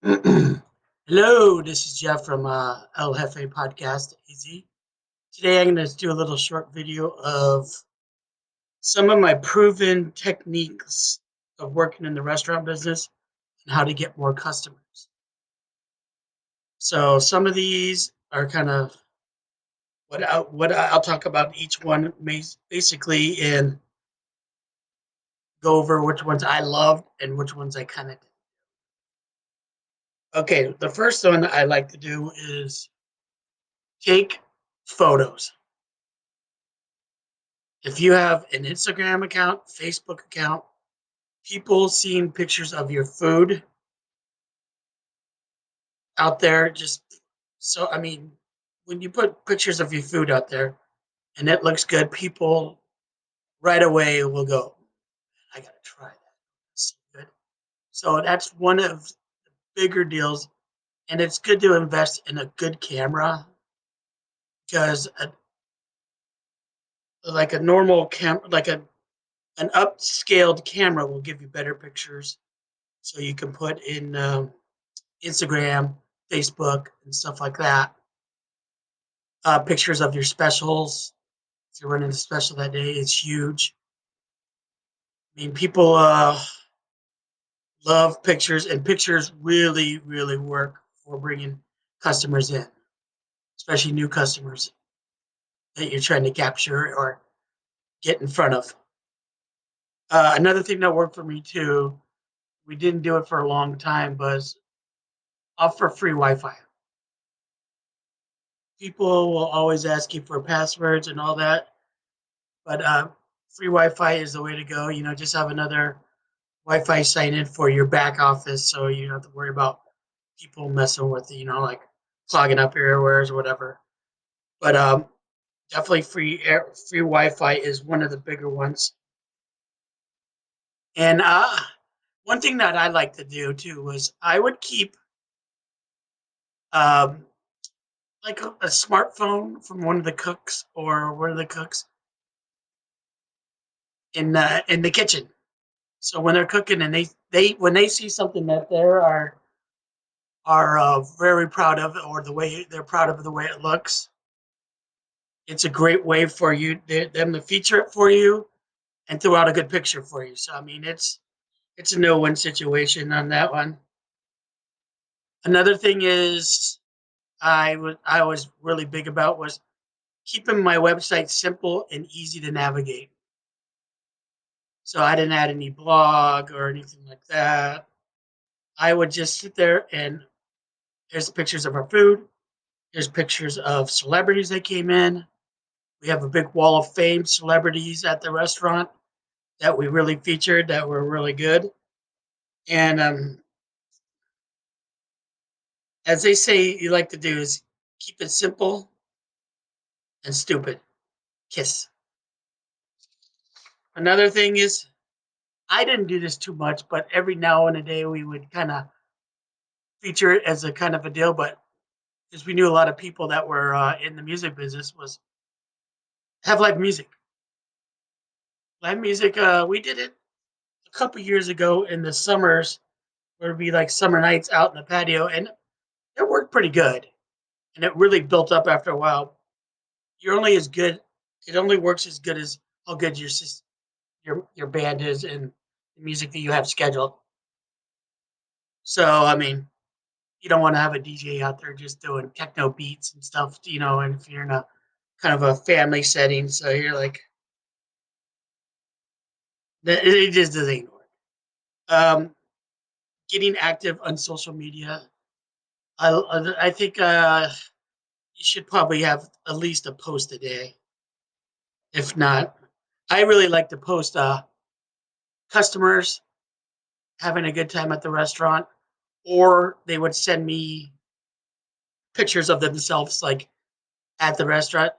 Hello, this is Jeff from El Jefe Podcast AZ. Today I'm going to do a little short video of some of my proven techniques of working in the restaurant business and how to get more customers. So some of these are kind of I'll talk about each one basically and go over which ones I loved and which ones I kind of did. Okay, the first one I like to do is take photos. If you have an Instagram account, Facebook account, people seeing pictures of your food out there, when you put pictures of your food out there and it looks good, people right away will go, I gotta try that. It's so good. So that's one of the bigger deals, and it's good to invest in a good camera because like a normal camera, like an upscaled camera will give you better pictures, so you can put in Instagram, Facebook, and stuff like that. Pictures of your specials. If you're running a special that day, it's huge. I mean, people love pictures, and pictures really, really work for bringing customers in, especially new customers that you're trying to capture or get in front of. Another thing that worked for me too, we didn't do it for a long time, was offer free Wi-Fi. People will always ask you for passwords and all that, but free Wi-Fi is the way to go. Just have another Wi-Fi sign in for your back office, so you don't have to worry about people messing with it, like clogging up your airwares or whatever. But definitely free Wi-Fi is one of the bigger ones. And one thing that I like to do too was I would keep um, like a smartphone from one of the cooks or one of the cooks in the kitchen. So when they're cooking and they when they see something that they are very proud of, or the way they're proud of the way it looks, it's a great way for them to feature it for you and throw out a good picture for you. So I mean, it's a no-win situation on that one. Another thing is I was really big about was keeping my website simple and easy to navigate. So I didn't add any blog or anything like that. I would just sit there and here's pictures of our food. Here's pictures of celebrities that came in. We have a big wall of fame celebrities at the restaurant that we really featured that were really good. And as they say, you like to do is keep it simple and stupid. Kiss. Another thing is, I didn't do this too much, but every now and a day we would kind of feature it as a kind of a deal. But because we knew a lot of people that were in the music business, was have live music. Live music. We did it a couple years ago in the summers, where it'd be like summer nights out in the patio, and it worked pretty good. And it really built up after a while. You're only as good. It only works as good as how good your band is and the music that you have scheduled. So I mean, you don't want to have a DJ out there just doing techno beats and stuff, and if you're in a kind of a family setting, so you're like, it just doesn't work. Um, Getting active on social media, I think you should probably have at least a post a day. If not, I really like to post customers having a good time at the restaurant, or they would send me pictures of themselves like at the restaurant.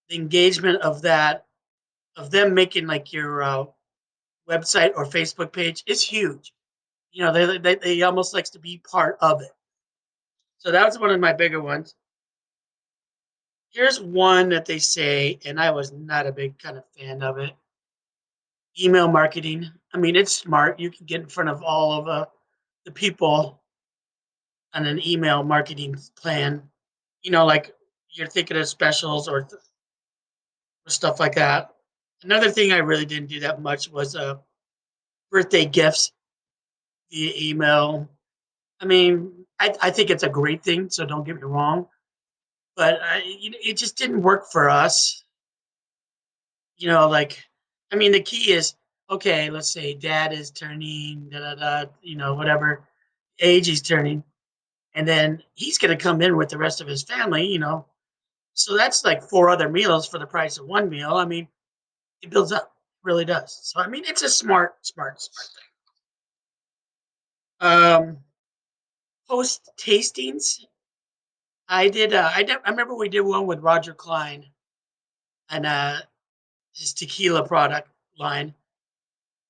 The engagement of that, of them making like your website or Facebook page is huge. They almost likes to be part of it. So that was one of my bigger ones. Here's one that they say, and I was not a big kind of fan of it. Email marketing. I mean, it's smart. You can get in front of all of the people on an email marketing plan. Like you're thinking of specials or stuff like that. Another thing I really didn't do that much was birthday gifts via email. I mean, I think it's a great thing, so don't get me wrong, but it just didn't work for us. Like, I mean, the key is okay. Let's say dad is turning da da da, whatever age he's turning, and then he's going to come in with the rest of his family. So that's like four other meals for the price of one meal. I mean, it builds up, it really does. So I mean, it's a smart thing. Post tastings, I remember we did one with Roger Klein and his tequila product line,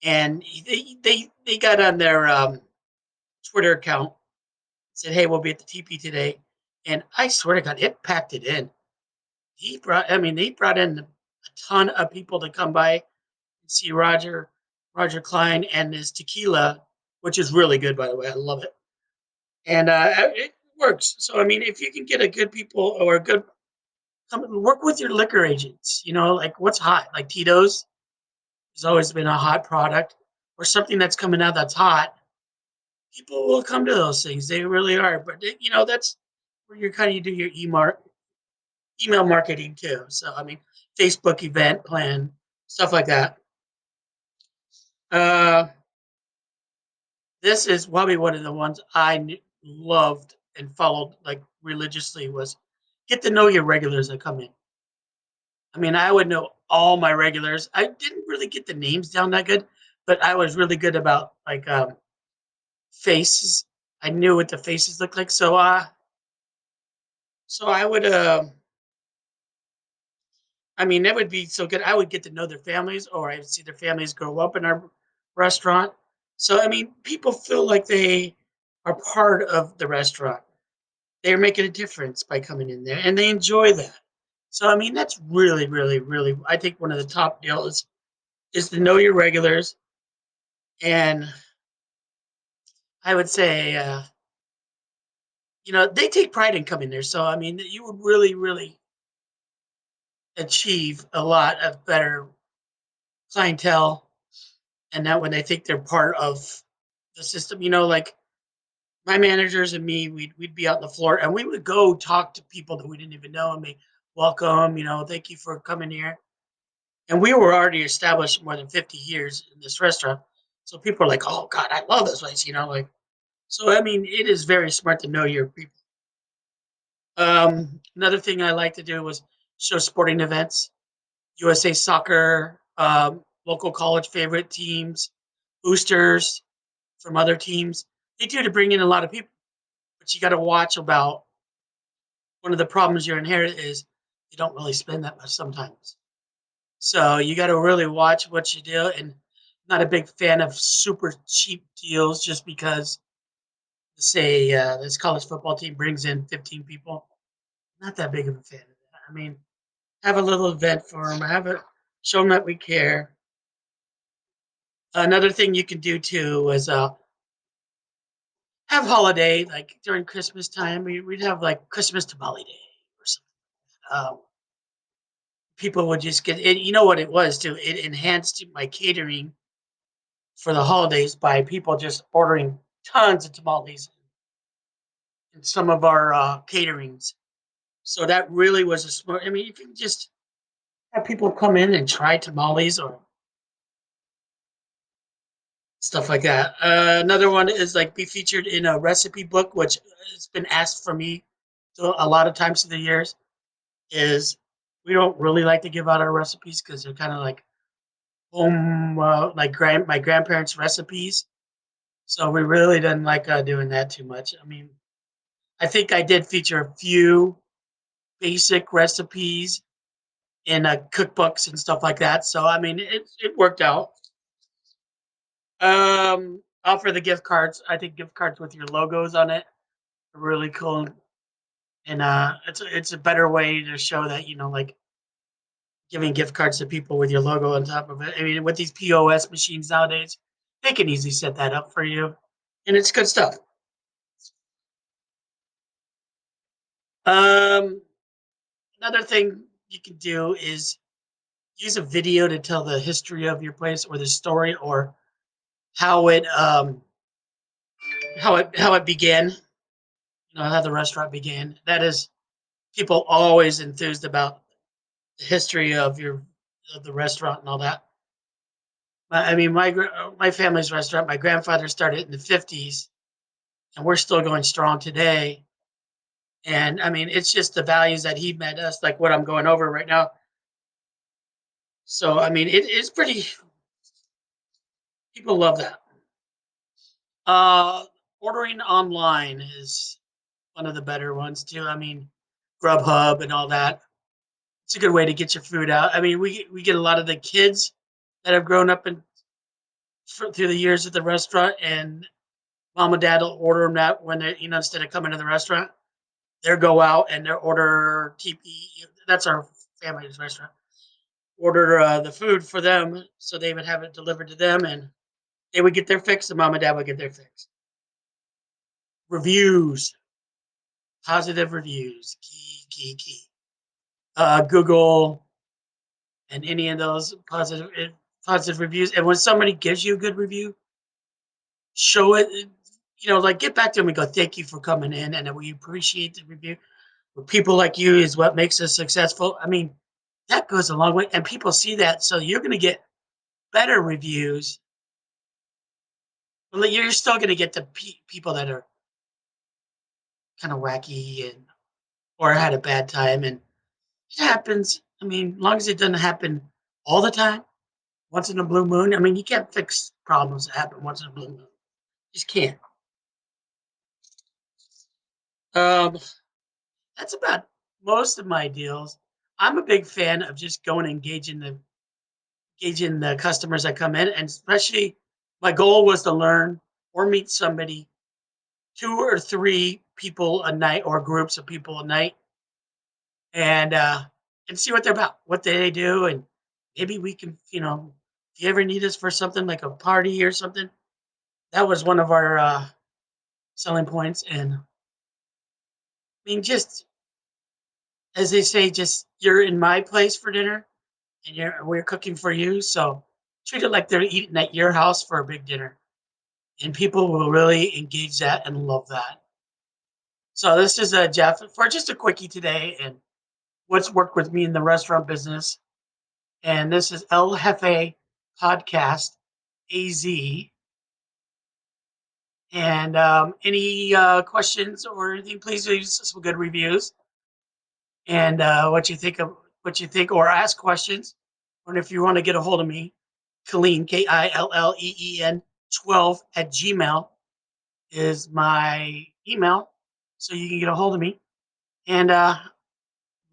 and they got on their Twitter account, said, "Hey, we'll be at the TP today," and I swear to God, it packed it in. They brought in a ton of people to come by and see Roger Klein and his tequila, which is really good, by the way. I love it, and it works. So I mean, if you can get a good people or a good work with your liquor agents, like what's hot, like Tito's has always been a hot product, or something that's coming out that's hot. People will come to those things. They really are. But that's where you kind of do your email marketing too. So I mean, Facebook event plan, stuff like that. Uh, this is probably one of the ones loved and followed like religiously was get to know your regulars that come in. I mean, I would know all my regulars. I didn't really get the names down that good, but I was really good about like faces. I knew what the faces looked like. So I would I mean, that would be so good. I would get to know their families, or I would see their families grow up in our restaurant. So, I mean, people feel like they are part of the restaurant. They're making a difference by coming in there, and they enjoy that. So, I mean, that's really, really, really, I think one of the top deals is to know your regulars. And I would say, they take pride in coming there. So, I mean, you would really, really achieve a lot of better clientele, and that when they think they're part of the system, like my managers and me, we'd be out on the floor and we would go talk to people that we didn't even know and be welcome, thank you for coming here. And we were already established more than 50 years in this restaurant. So people are like, oh God, I love this place, like so I mean it is very smart to know your people. Another thing I like to do was show sporting events, USA soccer, local college favorite teams, boosters from other teams. They do to bring in a lot of people, but you got to watch about one of the problems you inherit is you don't really spend that much sometimes. So you got to really watch what you do. And not a big fan of super cheap deals just because, say, this college football team brings in 15 people. Not that big of a fan of that. I mean, have a little event for them. Show them that we care. Another thing you can do too is have holiday like during Christmas time. We'd have like Christmas tamale day or something. People would just get it. You know what it was too? It enhanced my catering for the holidays by people just ordering tons of tamales in some of our caterings. So that really was a smart. I mean, if you can just have people come in and try tamales or stuff like that. Another one is like be featured in a recipe book, which has been asked for me a lot of times through the years. Is we don't really like to give out our recipes because they're kind of like home, like my grandparents' recipes. So we really didn't like doing that too much. I mean, I think I did feature a few basic recipes in cookbooks and stuff like that. So I mean, it worked out. Offer the gift cards. I think gift cards with your logos on it are really cool, and it's a better way to show that like giving gift cards to people with your logo on top of it. I mean, with these POS machines nowadays, they can easily set that up for you, and it's good stuff. Um, Another thing you can do is use a video to tell the history of your place or the story or how it began. How the restaurant began. That is, people always enthused about the history of the restaurant and all that. I mean, my family's restaurant. My grandfather started in the '50s, and we're still going strong today. And I mean, it's just the values that he met us, like what I'm going over right now. So I mean, it's pretty. People love that. Uh, Ordering online is one of the better ones too. I mean, Grubhub and all that. It's a good way to get your food out. I mean, we get a lot of the kids that have grown up through the years at the restaurant, and mom and dad will order them that when they, instead of coming to the restaurant, they'll go out and they'll order TP. That's our family's restaurant. Order the food for them so they would have it delivered to them, and they would get their fix, and mom and dad would get their fix. Reviews, positive reviews, key. Google and any of those positive reviews. And when somebody gives you a good review, show it. Like get back to them and go, thank you for coming in, and we appreciate the review. But people like you is what makes us successful. I mean, that goes a long way, and people see that, so you're going to get better reviews. But you're still going to get the people that are kind of wacky and or had a bad time, and it happens. I mean, as long as it doesn't happen all the time, once in a blue moon. I mean, you can't fix problems that happen once in a blue moon. You just can't. Um, that's about most of my deals. I'm a big fan of just going and engaging the customers that come in, and especially my goal was to learn or meet somebody, 2 or 3 people a night or groups of people a night, and see what they're about, what they do, and maybe we can, if you ever need us for something like a party or something, that was one of our selling points. And I mean, just as they say, just you're in my place for dinner, and we're cooking for you, so treat it like they're eating at your house for a big dinner, and people will really engage that and love that. So this is Jeff for just a quickie today, and what's worked with me in the restaurant business. And this is El Jefe Podcast AZ. And any questions or anything, please leave us some good reviews and what you think, or ask questions. And if you want to get a hold of me, Killeen, KILLEEN 12 at Gmail is my email, so you can get a hold of me. And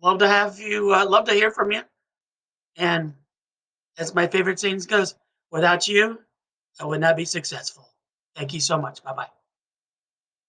love to hear from you. And as my favorite saying goes, without you, I would not be successful. Thank you so much. Bye bye.